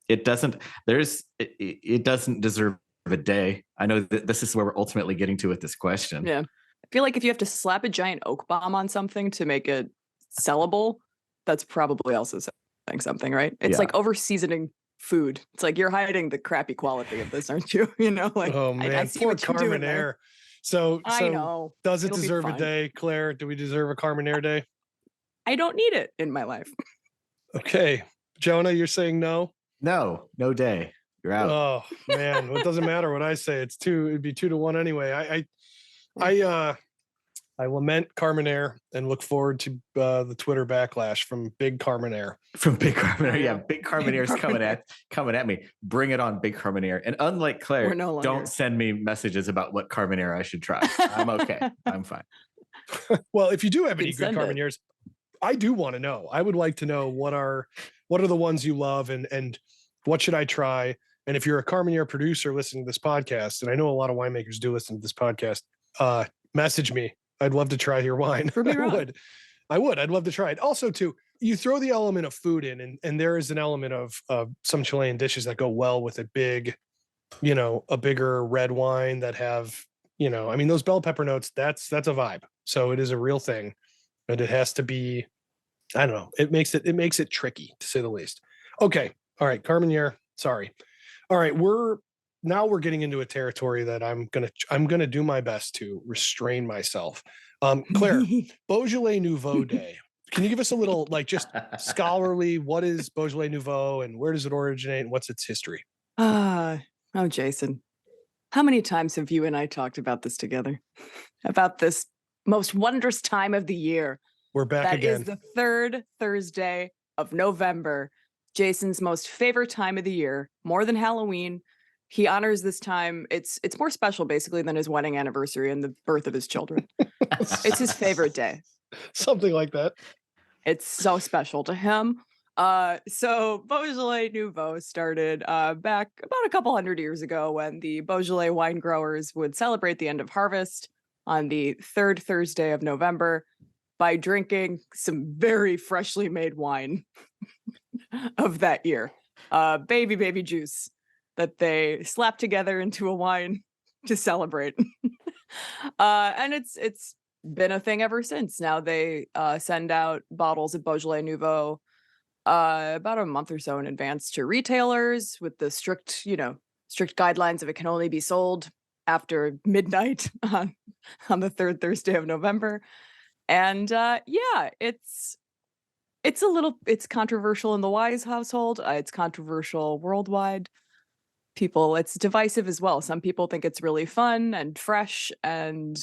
it doesn't deserve a day. I know that this is where we're ultimately getting to with this question. Yeah. I feel like if you have to slap a giant oak bomb on something to make it sellable, that's probably also saying something, right? It's like over seasoning food. It's like, you're hiding the crappy quality of this, aren't you? Like, oh man, I see what you're doing there. So I know. Does it deserve a day, Claire? Do we deserve a Carmenère day? I don't need it in my life. Okay. Jonah, you're saying no? No day. You're out. Oh man, well, it doesn't matter what I say. It'd be 2-1 anyway. I lament Carmenère and look forward to the Twitter backlash from Big Carmenère. From Big Carmenère, yeah. Big Carmenère's coming at me. Bring it on, Big Carmenère. And unlike Claire, don't send me messages about what Carmenère I should try. I'm okay. I'm fine. Well, if you do have any good Carmenères, I do want to know. I would like to know what are the ones you love and what should I try? And if you're a Carmenère producer listening to this podcast, and I know a lot of winemakers do listen to this podcast, message me. I'd love to try your wine. I would. I'd love to try it. Also, too, you throw the element of food in, and there is an element of some Chilean dishes that go well with a bigger red wine that have, those bell pepper notes, that's a vibe. So it is a real thing, but it has to be, I don't know. It makes it tricky, to say the least. Okay. All right. Carmenère. Sorry. All right. We're getting into a territory that I'm gonna do my best to restrain myself. Claire, Beaujolais Nouveau Day. Can you give us a little, just scholarly, what is Beaujolais Nouveau and where does it originate and what's its history? Oh, Jason, how many times have you and I talked about this together? About this most wondrous time of the year. We're back again. That is the third Thursday of November. Jason's most favorite time of the year, more than Halloween. He honors this time. It's more special, basically, than his wedding anniversary and the birth of his children. It's his favorite day. Something like that. It's so special to him. So Beaujolais Nouveau started back about a couple hundred years ago when the Beaujolais wine growers would celebrate the end of harvest on the third Thursday of November by drinking some very freshly made wine of that year. Baby juice that they slapped together into a wine to celebrate. And it's been a thing ever since. Now they send out bottles of Beaujolais Nouveau about a month or so in advance to retailers with the strict guidelines of it can only be sold after midnight on the third Thursday of November. And it's controversial in the Wise household. It's controversial worldwide. It's divisive as well. Some people think it's really fun and fresh, and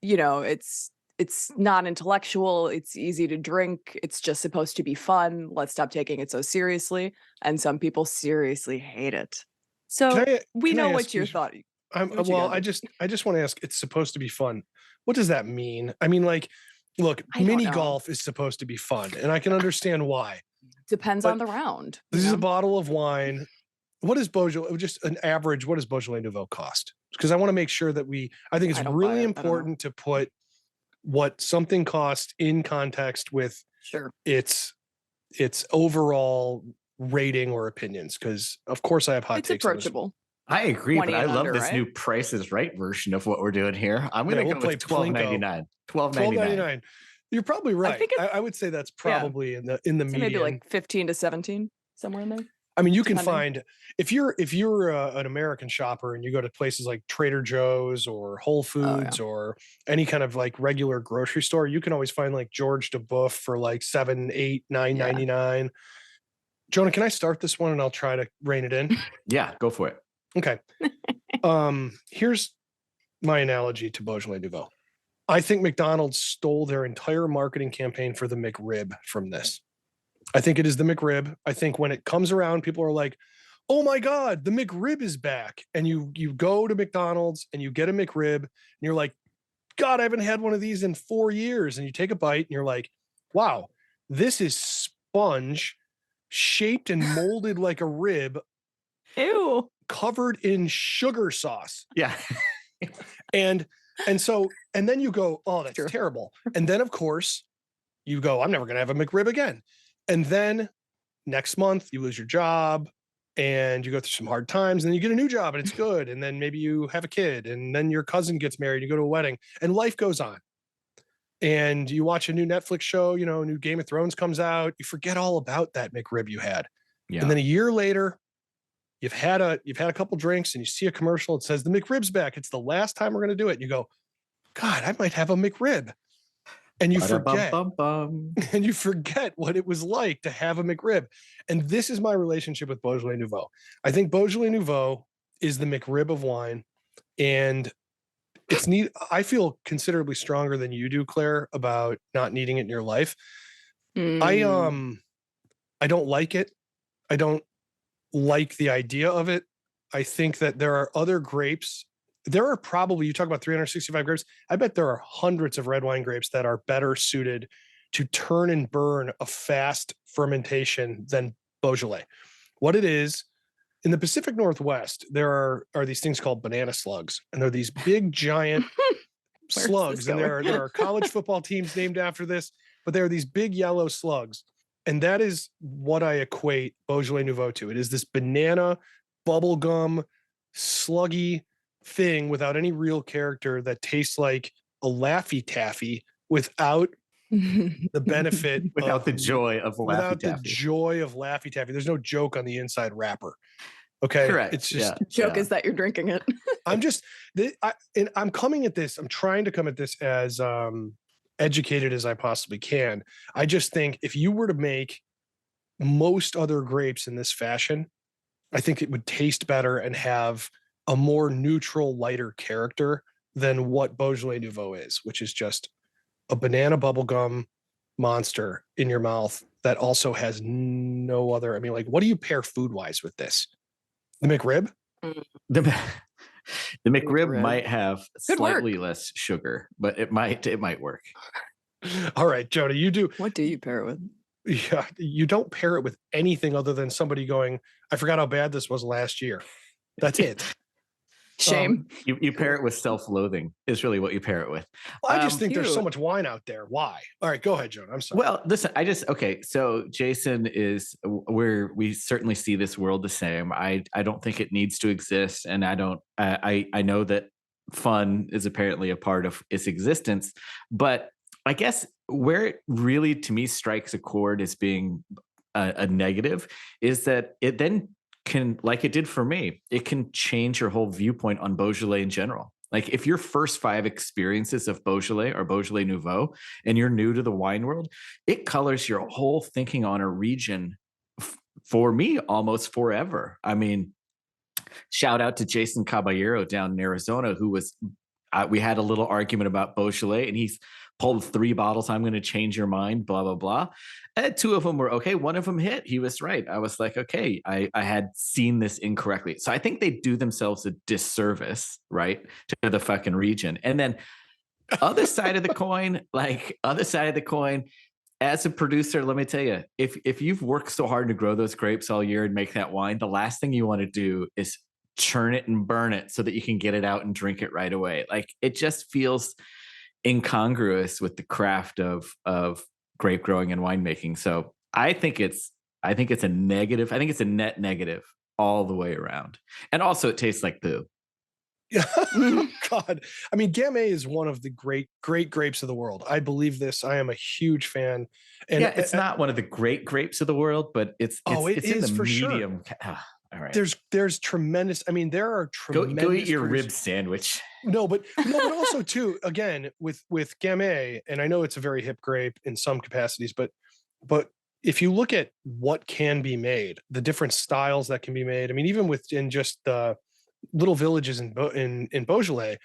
it's not intellectual. It's easy to drink. It's just supposed to be fun. Let's stop taking it so seriously. And some people seriously hate it. So we know what your thought. I just want to ask. It's supposed to be fun. What does that mean? I mean, like, look, mini golf is supposed to be fun, and I can understand why. Depends on the round. This is a bottle of wine. What is Beaujolais? Just an average. What does Beaujolais Nouveau cost? Because I want to make sure that I think it's really important to put what something costs in context with its overall rating or opinions. Because of course I have hot takes. It's approachable. I agree, but I love this new Price is Right version of what we're doing here. I'm going to go with $12.99. $12.99. You're probably right. I would say that's probably in the median. Maybe like 15 to 17, somewhere in there. I mean, you can find if you're an American shopper and you go to places like Trader Joe's or Whole Foods or any kind of like regular grocery store, you can always find like George DeBoeuf for like $7, $8, $9.99. Jonah, can I start this one and I'll try to rein it in? Yeah, go for it. Okay. Here's my analogy to Beaujolais Nouveau. I think McDonald's stole their entire marketing campaign for the McRib from this. I think it is the McRib. I think when it comes around, people are like, oh my God, the McRib is back. And you go to McDonald's and you get a McRib and you're like, God, I haven't had one of these in 4 years. And you take a bite and you're like, wow, this is sponge shaped and molded like a rib. Ew. Covered in sugar sauce. Yeah. and then you go, oh, that's terrible. And then of course you go, I'm never going to have a McRib again. And then next month you lose your job and you go through some hard times and then you get a new job and it's good. And then maybe you have a kid and then your cousin gets married, you go to a wedding and life goes on. And you watch a new Netflix show, a new Game of Thrones comes out. You forget all about that McRib you had. Yeah. And then a year later, you've had a couple drinks and you see a commercial. It says the McRib's back. It's the last time we're going to do it. And you go, God, I might have a McRib. And you forget, and you forget what it was like to have a McRib. And this is my relationship with Beaujolais Nouveau. I think Beaujolais Nouveau is the McRib of wine, and I feel considerably stronger than you do, Claire, about not needing it in your life. I don't like it. I don't like the idea of it. I think that there are other grapes. There are probably, you talk about 365 grapes. I bet there are hundreds of red wine grapes that are better suited to turn and burn a fast fermentation than Beaujolais. What it is, in the Pacific Northwest, there are these things called banana slugs, and they're these big giant slugs. And there are college football teams named after this, but there are these big yellow slugs. And that is what I equate Beaujolais Nouveau to. It is this banana, bubblegum, sluggy thing without any real character that tastes like a Laffy Taffy without the benefit without the joy of Laffy Taffy. There's no joke on the inside wrapper. Okay. Correct. It's just joke is that you're drinking it. I'm coming at this. I'm trying to come at this as educated as I possibly can. I just think if you were to make most other grapes in this fashion, I think it would taste better and have a more neutral, lighter character than what Beaujolais Nouveau is, which is just a banana bubblegum monster in your mouth that also has no other. I mean, like, what do you pair food-wise with this? The McRib? The McRib might have slightly less sugar, but it might work. All right, Jonah, you do. What do you pair it with? Yeah, you don't pair it with anything other than somebody going, I forgot how bad this was last year. That's it. Shame. You pair it with self-loathing is really what you pair it with. I just think there's so Cute. much wine out there. Why? All right, go ahead, Jonah. I'm sorry. Well, listen, okay. So Jason we certainly see this world the same. I don't think it needs to exist. And I know that fun is apparently a part of its existence, but I guess where it really to me strikes a chord as being a negative is that it then can, like it did for me, it can change your whole viewpoint on Beaujolais in general. Like if your first 5 experiences of Beaujolais or Beaujolais Nouveau and you're new to the wine world, it colors your whole thinking on a region for me almost forever. I mean, shout out to Jason Caballero down in Arizona, who was, we had a little argument about Beaujolais and he's pulled 3 bottles. I'm going to change your mind, blah, blah, blah. And 2 of them were okay. 1 of them hit. He was right. I was like, okay, I had seen this incorrectly. So I think they do themselves a disservice, right, to the fucking region. And then other side of the coin, as a producer, let me tell you, if you've worked so hard to grow those grapes all year and make that wine, the last thing you want to do is churn it and burn it so that you can get it out and drink it right away. Like it just feels incongruous with the craft of grape growing and winemaking. So I think it's a negative. I think it's a net negative all the way around. And also it tastes like poo. Yeah. God. I mean, Gamay is one of the great grapes of the world. I believe this. I am a huge fan. And yeah, it's not one of the great grapes of the world, but it's in the medium. Sure. All right. There's tremendous. I mean, there are tremendous. Go eat your rib sandwich. No, but also too, again, with Gamay, and I know it's a very hip grape in some capacities, but if you look at what can be made, the different styles that can be made, I mean, even within just the little villages in Beaujolais,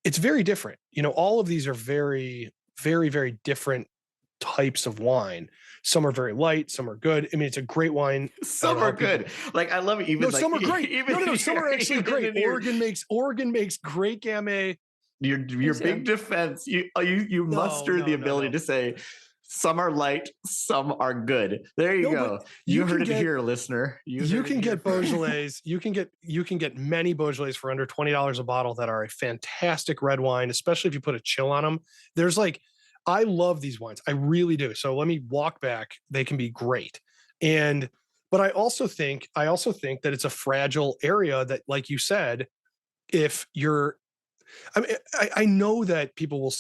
it's very different. You know, all of these are very, very, very different types of wine. Some are very light, some are good. I mean, it's a great wine. Some are good. Like I love it. Even some are great. Some are actually great. Oregon makes great Gamay. Your big defense. You mustered the ability to say some are light, some are good. There you go. You heard it here, listener. You can get Beaujolais. You can get many Beaujolais for under $20 a bottle that are a fantastic red wine, especially if you put a chill on them. I love these wines. I really do. So let me walk back. They can be great. But I also think that it's a fragile area that, like you said, I know that people will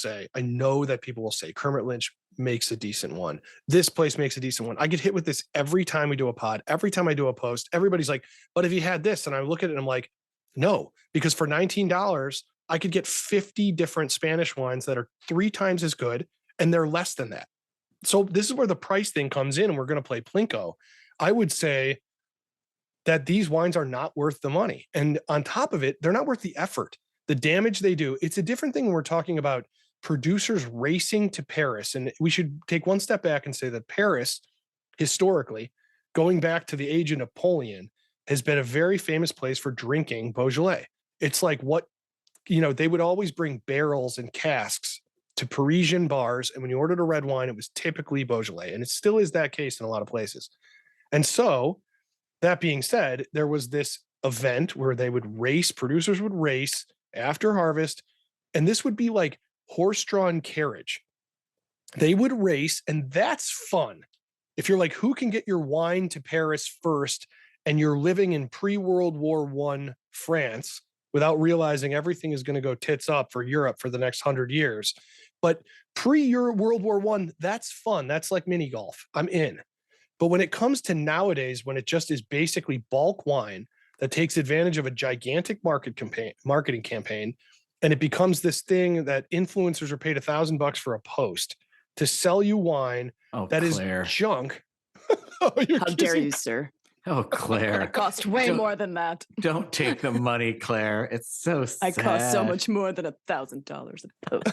say Kermit Lynch makes a decent one. This place makes a decent one. I get hit with this every time we do a pod, every time I do a post. Everybody's like, but if you had this, and I look at it and I'm like, no, because for $19, I could get 50 different Spanish wines that are 3 times as good, and they're less than that. So this is where the price thing comes in, and we're going to play Plinko. I would say that these wines are not worth the money. And on top of it, they're not worth the effort, the damage they do. It's a different thing when we're talking about producers racing to Paris. And we should take one step back and say that Paris, historically, going back to the age of Napoleon, has been a very famous place for drinking Beaujolais. It's like they would always bring barrels and casks to Parisian bars. And when you ordered a red wine, it was typically Beaujolais. And it still is that case in a lot of places. And so that being said, there was this event where producers would race after harvest. And this would be like horse-drawn carriage. They would race, and that's fun. If you're like, who can get your wine to Paris first, and you're living in pre-World War I France without realizing everything is going to go tits up for Europe for the next 100 years. But pre-World War I, that's fun. That's like mini golf. I'm in. But when it comes to nowadays, when it just is basically bulk wine that takes advantage of a gigantic marketing campaign, and it becomes this thing that influencers are paid $1,000 for a post to sell you wine is junk. How dare you, sir? Oh, Claire. It cost way more than that. Don't take the money, Claire. It's so sad. I cost so much more than $1,000 a post.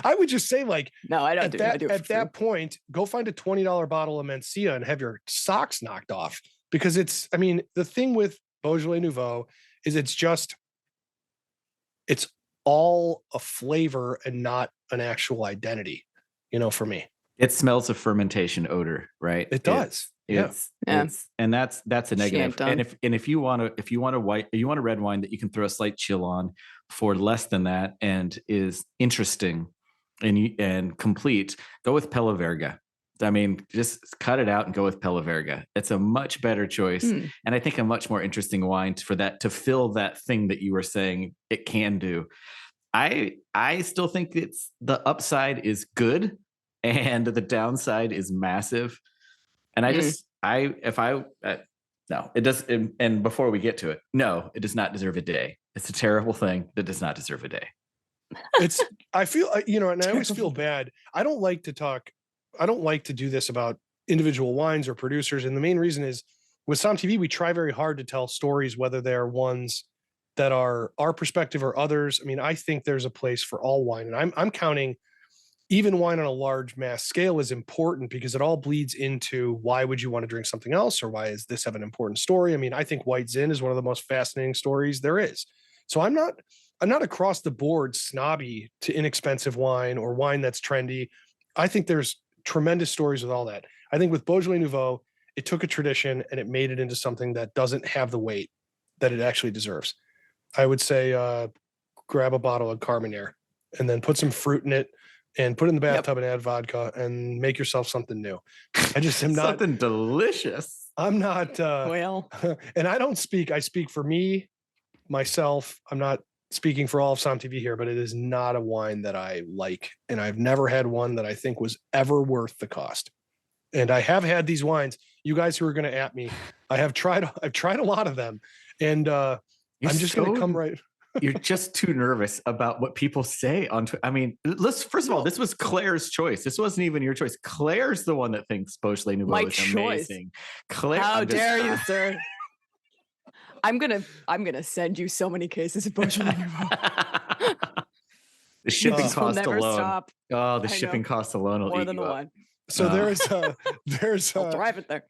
I would just say, no, I don't do it. At that point, go find a $20 bottle of Mencia and have your socks knocked off. Because the thing with Beaujolais Nouveau is it's all a flavor and not an actual identity, for me. It smells of fermentation odor, right? It does. Yeah. It's and that's a She ain't negative. done. If you want a red wine that you can throw a slight chill on for less than that and is interesting and complete, go with Pella Verga. I mean, just cut it out and go with Pella Verga. It's a much better choice, and I think a much more interesting wine for that, to fill that thing that you were saying it can do. I still think it's the upside is good and the downside is massive. And no, it does. And before we get to it, no, it does not deserve a day. It's a terrible thing that does not deserve a day. I feel, and I always feel bad. I don't like to do this about individual wines or producers. And the main reason is with SOMM TV, we try very hard to tell stories, whether they're ones that are our perspective or others. I mean, I think there's a place for all wine, and I'm counting even wine on a large mass scale is important because it all bleeds into why would you want to drink something else, or why does this have an important story? I mean, I think White Zin is one of the most fascinating stories there is. So I'm not across the board snobby to inexpensive wine or wine that's trendy. I think there's tremendous stories with all that. I think with Beaujolais Nouveau, it took a tradition and it made it into something that doesn't have the weight that it actually deserves. I would say grab a bottle of Carménère and then put some fruit in it and put it in the bathtub and add vodka and make yourself something new. I just am not something delicious. I'm not and I speak for me, myself. I'm not speaking for all of SOMM TV here, but it is not a wine that I like. And I've never had one that I think was ever worth the cost. And I have had these wines, you guys who are going to at me, I've tried a lot of them. And I'm just going to come right. You're just too nervous about what people say on Twitter. I mean, first of all, this was Claire's choice. This wasn't even your choice. Claire's the one that thinks Beaujolais Nouveau is amazing. Claire, how dare you, sir? I'm gonna send you so many cases of Beaujolais Nouveau. The shipping cost alone. Stop. Oh, the shipping cost alone will more eat than you the up. wine. So there's I'll drive it there.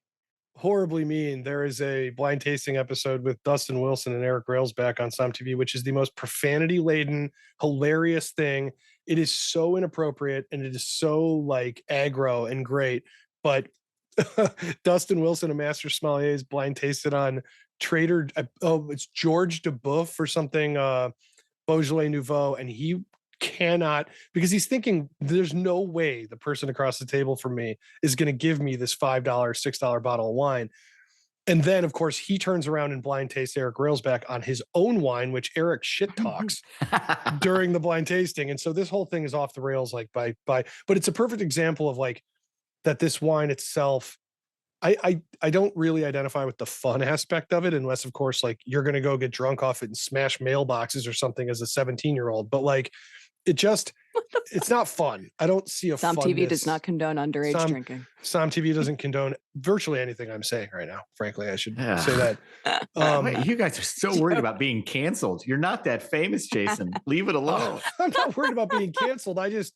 Horribly mean. There is a blind tasting episode with Dustin Wilson and Eric Railsback on SOMM TV, which is the most profanity laden, hilarious thing. It is so inappropriate and it is so like aggro and great. But Dustin Wilson, a master sommelier, is blind tasted on it's George DeBoeuf or something, Beaujolais Nouveau, and he cannot, because he's thinking there's no way the person across the table from me is going to give me this $5 $6 bottle of wine. And then of course he turns around and blind tastes Eric Railsback on his own wine, which Eric shit talks during the blind tasting. And so this whole thing is off the rails, like but it's a perfect example of like that this wine itself, I don't really identify with the fun aspect of it, unless of course like you're going to go get drunk off it and smash mailboxes or something as a 17-year-old. But like it's not fun. I don't see a SOMM TV does not condone underage drinking. SOMM TV doesn't condone virtually anything I'm saying right now. Frankly, I should say that. Wait, you guys are so worried about being canceled. You're not that famous, Jason. Leave it alone. I'm not worried about being canceled. I just,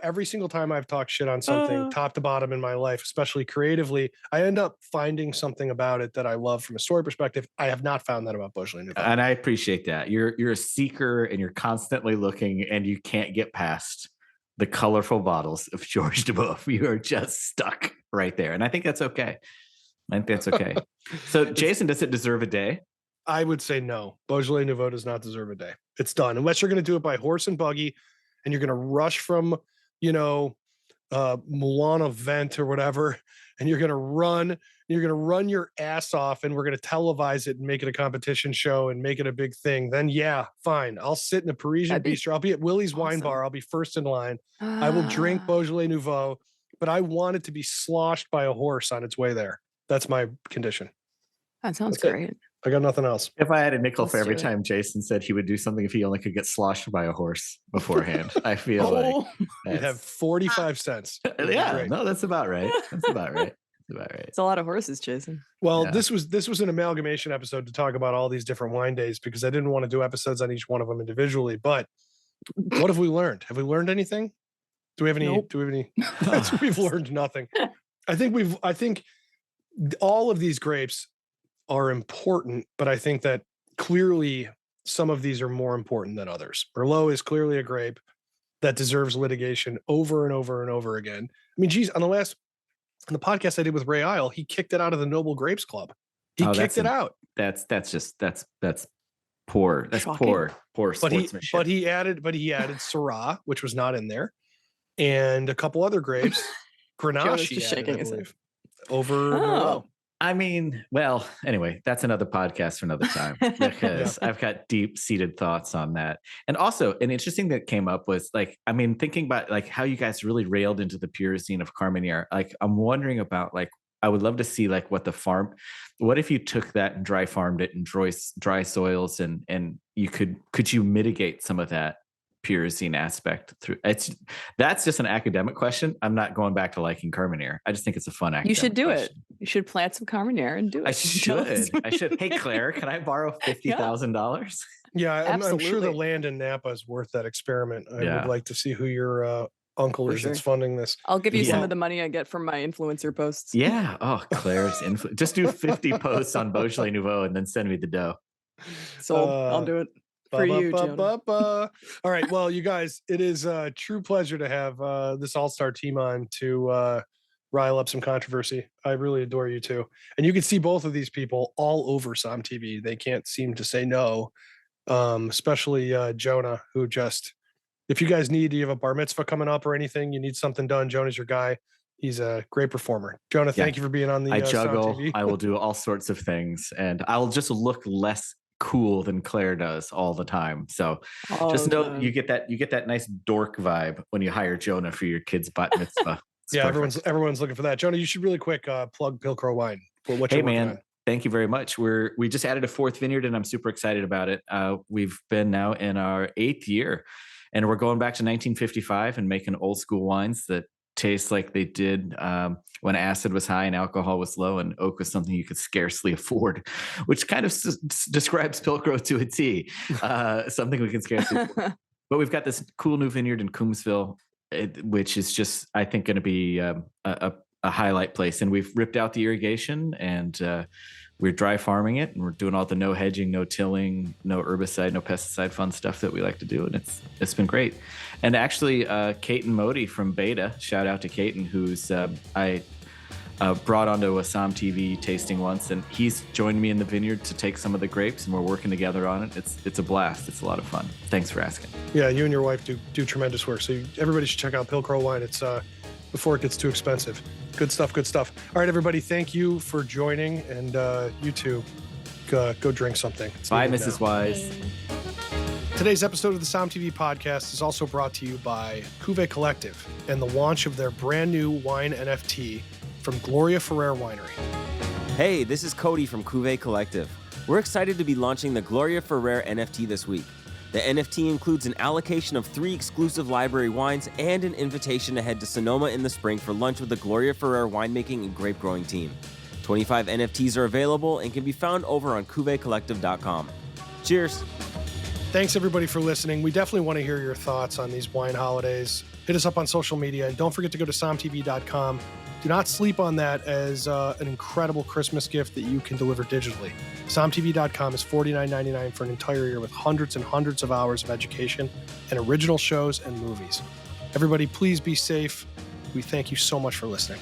every single time I've talked shit on something top to bottom in my life, especially creatively, I end up finding something about it that I love from a story perspective. I have not found that about Beaujolais Nouveau. And I appreciate that. You're a seeker and you're constantly looking and you can't get past the colorful bottles of George DeBoeuf. You are just stuck right there. And I think that's okay. So Jason, does it deserve a day? I would say no. Beaujolais Nouveau does not deserve a day. It's done. Unless you're going to do it by horse and buggy, and you're going to rush from, Milano Vent or whatever, and you're going to run your ass off, and we're going to televise it and make it a competition show and make it a big thing. Then yeah, fine. I'll sit in a Parisian bistro. I'll be at Willie's Wine Bar. I'll be first in line. I will drink Beaujolais Nouveau, but I want it to be sloshed by a horse on its way there. That's my condition. That sounds great. I got nothing else. If I had a nickel for every time Jason said he would do something if he only could get sloshed by a horse beforehand, I feel like you'd have 45 cents. Yeah, no, that's about right. It's a lot of horses, Jason. Well, this was an amalgamation episode to talk about all these different wine days because I didn't want to do episodes on each one of them individually. But what have we learned? Have we learned anything? Do we have any? Nope. Do we have any? We've learned nothing. I think all of these grapes are important, but I think that clearly some of these are more important than others. Merlot is clearly a grape that deserves litigation over and over and over again. I mean, geez, on the last on the podcast I did with Ray Isle, he kicked it out of the Noble Grapes Club. He kicked it out. That's poor. That's Shocking. poor sportsmanship. But he added Syrah, which was not in there, and a couple other grapes. Grenache, just added, shaking I his head. believe, over Oh. Merlot. I mean, well, anyway, that's another podcast for another time because I've got deep-seated thoughts on that. And also, an interesting that came up was like, I mean, thinking about like how you guys really railed into the pyrazine of Carménère. Like, I'm wondering about like, I would love to see like what if you took that and dry farmed it in dry soils and you could you mitigate some of that pyrazine aspect through that's just an academic question. I'm not going back to liking Carménère. I just think it's a fun academic You should do question. it. You should plant some Carménère and do it. I should. Hey, Claire, can I borrow $50,000? Yeah, I'm sure the Absolutely. land in Napa is worth that experiment. I Yeah. would like to see who your uncle For is that's sure. funding this. I'll give you some Yeah. of the money I get from my influencer posts. Yeah. Oh, Claire's just do 50 posts on Beaujolais Nouveau and then send me the dough. So I'll do it for you, Jonah. All right. Well, you guys, it is a true pleasure to have this all-star team on to rile up some controversy. I really adore you two. And you can see both of these people all over SOMM TV. They can't seem to say no, especially Jonah, who just, if you guys need, you have a bar mitzvah coming up or anything, you need something done, Jonah's your guy. He's a great performer. Jonah, thank you for being on the I SOMM juggle. TV. I will do all sorts of things, and I'll just look less cool than Claire does all the time. So just know you get that nice dork vibe when you hire Jonah for your kid's bat mitzvah. Yeah, everyone's looking for that. Jonah, you should really quick plug Pilcrow Wine for what Hey you're working man, on. thank you very much. We just added a 4th vineyard and I'm super excited about it. We've been now in our 8th year and we're going back to 1955 and making old school wines that taste like they did when acid was high and alcohol was low and oak was something you could scarcely afford, which kind of describes Pilcrow to a T. Something we can scarcely afford. But we've got this cool new vineyard in Coombsville, which is just, I think, going to be a highlight place. And we've ripped out the irrigation and we're dry farming it and we're doing all the no hedging, no tilling, no herbicide, no pesticide fun stuff that we like to do. And it's been great. And actually, Caton Modi from Beta, shout out to Caton, who's I brought onto a SOMM TV tasting once, and he's joined me in the vineyard to take some of the grapes, and we're working together on it. It's a blast. It's a lot of fun. Thanks for asking. Yeah, you and your wife do tremendous work. So everybody should check out Pilcrow Wine. It's before it gets too expensive. Good stuff. All right, everybody, thank you for joining, and you two go drink something. Bye, Mrs. Wise. Today's episode of the SOMM TV podcast is also brought to you by Cuvée Collective and the launch of their brand new wine NFT from Gloria Ferrer Winery. Hey, this is Cody from Cuvée Collective. We're excited to be launching the Gloria Ferrer NFT this week. The NFT includes an allocation of 3 exclusive library wines and an invitation to head to Sonoma in the spring for lunch with the Gloria Ferrer winemaking and grape growing team. 25 NFTs are available and can be found over on cuvecollective.com. Cheers. Thanks, everybody, for listening. We definitely want to hear your thoughts on these wine holidays. Hit us up on social media, and don't forget to go to sommtv.com. Do not sleep on that as an incredible Christmas gift that you can deliver digitally. SOMMTV.com is $49.99 for an entire year with hundreds and hundreds of hours of education and original shows and movies. Everybody, please be safe. We thank you so much for listening.